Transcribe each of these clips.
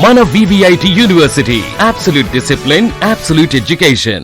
మన VVIT university, absolute discipline, absolute education.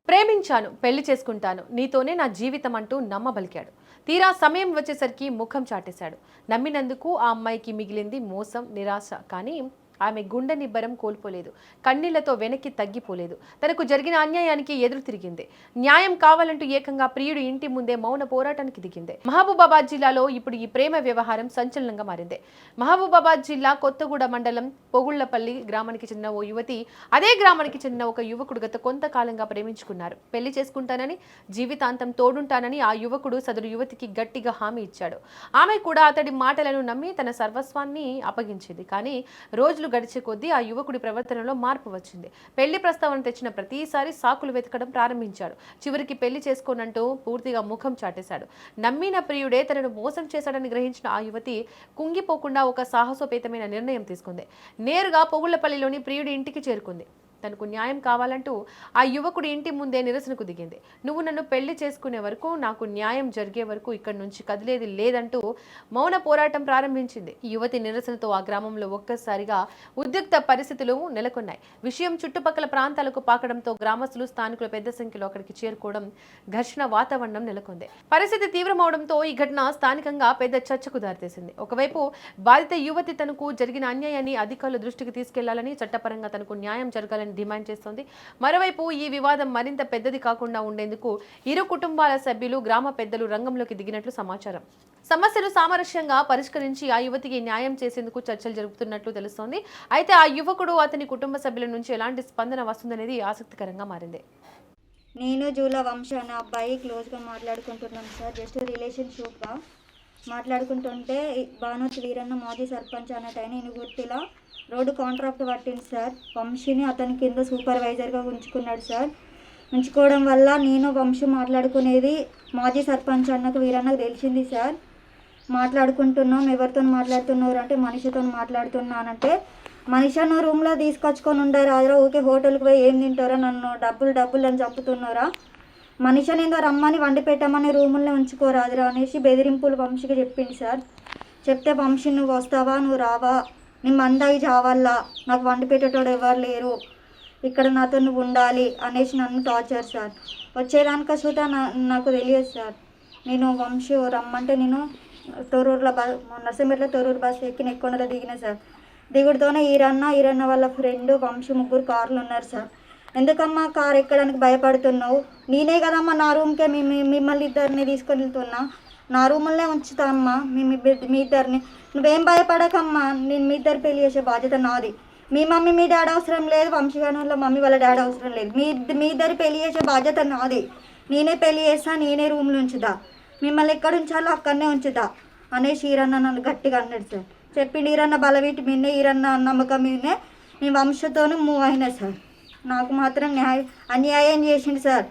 ప్రేమించాను, పెళ్లి చేసుకుంటాను, నీతోనే నా జీవితం అంటూ నమ్మబలికాడు. తీరా సమయం వచ్చేసరికి ముఖం చాటేశాడు. నమ్మినందుకు ఆ అమ్మాయికి మిగిలింది మోసం, నిరాశ. కానీ ఆమె గుండె నిబ్బరం కోల్పోలేదు, కన్నీళ్లతో వెనక్కి తగ్గిపోలేదు. తనకు జరిగిన అన్యాయానికి ఎదురు తిరిగింది. న్యాయం కావాలంటూ ఏకంగా ప్రియుడు ఇంటి ముందే మౌన పోరాటానికి దిగింది. మహబూబాబాద్ జిల్లాలో ఇప్పుడు ఈ ప్రేమ వ్యవహారం సంచలనంగా మారింది. మహబూబాబాద్ జిల్లా కొత్తగూడ మండలం పొగుళ్లపల్లి గ్రామానికి చెందిన ఓ యువతి అదే గ్రామానికి చెందిన ఒక యువకుడు గత కొంతకాలంగా ప్రేమించుకున్నారు. పెళ్లి చేసుకుంటానని, జీవితాంతం తోడుంటానని ఆ యువకుడు సదరు యువతికి గట్టిగా హామీ ఇచ్చాడు. ఆమె కూడా అతడి మాటలను నమ్మి తన సర్వస్వాన్ని అప్పగించింది. కానీ రోజులు గడిచే కొద్దీ ఆ యువకుడి ప్రవర్తనలో మార్పు వచ్చింది. పెళ్లి ప్రస్తావన తెచ్చిన ప్రతిసారి సాకులు వెతకడం ప్రారంభించాడు. చివరికి పెళ్లి చేసుకోనంటూ పూర్తిగా ముఖం చాటేశాడు. నమ్మిన ప్రియుడే తనను మోసం చేశాడని గ్రహించిన ఆ యువతి కుంగిపోకుండా ఒక సాహసోపేతమైన నిర్ణయం తీసుకుంది. నేరుగా పొగుళ్లపల్లిలోని ప్రియుడి ఇంటికి చేరుకుంది. తనకు న్యాయం కావాలంటూ ఆ యువకుడి ఇంటి ముందే నిరసనకు దిగింది. నువ్వు నన్ను పెళ్లి చేసుకునే వరకు, నాకు న్యాయం జరిగే వరకు ఇక్కడి నుంచి కదిలేది లేదంటూ మౌన పోరాటం ప్రారంభించింది. ఈ యువతి నిరసనతో ఆ గ్రామంలో ఒక్కసారిగా ఉద్రిక్త పరిస్థితులు నెలకొన్నాయి. విషయం చుట్టుపక్కల ప్రాంతాలకు పాకడంతో గ్రామస్తులు, స్థానికులు పెద్ద సంఖ్యలో అక్కడికి చేరుకోవడం ఘర్షణ వాతావరణం నెలకొంది. పరిస్థితి తీవ్రమవడంతో ఈ ఘటన స్థానికంగా పెద్ద చర్చకు దారితీసింది. ఒకవైపు బాధిత యువతి తనకు జరిగిన అన్యాయాన్ని అధికారుల దృష్టికి తీసుకెళ్లాలని, చట్టపరంగా తనకు న్యాయం జరగాలని డిమాండ్ చేస్తోంది. మరోవైపు ఈ వివాదం మరింత పెద్దది కాకుండా ఉండేందుకు ఇరు కుటుంబాల సభ్యులు, గ్రామ పెద్దలు రంగంలోకి దిగినట్లు సమాచారం. సమస్యను సామరస్యంగా పరిష్కరించి ఆ యువతికి న్యాయం చేసేందుకు చర్చలు జరుపుతున్నట్లు తెలుస్తోంది. అయితే ఆ యువకుడు, అతని కుటుంబ సభ్యుల నుంచి ఎలాంటి స్పందన వస్తుందనేది ఆసక్తికరంగా మారింది. నేను జూల వంశ అనే అబ్బాయి క్లోజ్గా మాట్లాడుకుంటున్నాం సార్. జస్ట్ రిలేషన్షిప్గా మాట్లాడుకుంటుంటే భానుత్ వీరన్న మాజీ సర్పంచ్ అన్నట్టయిన ఇనుగుర్తిలా రోడ్డు కాంట్రాక్ట్ పట్టింది సార్. వంశీని అతని కింద సూపర్వైజర్గా ఉంచుకున్నాడు సార్. ఉంచుకోవడం వల్ల నేను వంశీ మాట్లాడుకునేది మాజీ సర్పంచ్ అన్నకు వీరన్నకు తెలిసింది సార్. మాట్లాడుకుంటున్నాం, ఎవరితో మాట్లాడుతున్నారు అంటే మనిషితో మాట్లాడుతున్నానంటే, మనిషిను రూమ్లో తీసుకొచ్చుకొని ఉండరు అదే ఊకే హోటల్కి పోయి ఏం తింటారో, నన్ను డబ్బులు అని చంపుతున్నారా, మనిషిని ఏదో రమ్మని వండి పెట్టమని రూముల్లో ఉంచుకోరాదురా అనేసి బెదిరింపులు వంశీకి చెప్పింది సార్. చెప్తే వంశీ నువ్వు వస్తావా, నువ్వు రావా, నీ మందాయి చావల్లా, నాకు వండి పెట్టేటోడు ఎవరు లేరు, ఇక్కడ నాతో నువ్వు ఉండాలి అనేసి నన్ను టార్చర్ సార్. వచ్చేదానిక సుతా నాకు తెలియదు సార్. నేను వంశీ రమ్మంటే నేను తొర్రూరులో నర్సింపేటలో తొర్రూరు బస్సు ఎక్కి నెక్కొండలో దిగిన సార్. దిగుడుతోనే ఈరన్న వాళ్ళ ఫ్రెండ్ వంశీ ముగ్గురు కార్లు ఉన్నారు సార్. ఎందుకమ్మా కారు ఎక్కడానికి భయపడుతున్నావు, నేనే కదమ్మా నా రూమ్కే మిమ్మల్ని ఇద్దరిని తీసుకొని వెళ్తున్నా, నా రూములనే ఉంచుతా అమ్మా మీ ఇద్దరిని, నువ్వేం భయపడకమ్మా, నేను మీ ఇద్దరు పెళ్లి చేసే బాధ్యత నాది. మీ మమ్మీ మీ డాడీ అవసరం లేదు, వంశీగాని వాళ్ళ మమ్మీ వాళ్ళ డాడీ అవసరం లేదు, మీ ఇద్దరు పెళ్లి చేసే బాధ్యత నాది. నేనే పెళ్లి చేస్తా, నేనే రూమ్లో ఉంచుదా, మిమ్మల్ని ఎక్కడ ఉంచాలో అక్కడనే ఉంచుదా అనేసి ఈరన్న నన్ను గట్టిగా అన్నాడు సార్. చెప్పిండు ఈరన్న బలవీటి మీదనే, ఈరన్న నమ్మకం మీదనే నేను వంశతోనే మూవ్ అయినా సార్. నాకు మాత్రం అన్యాయం చేసిండు సార్.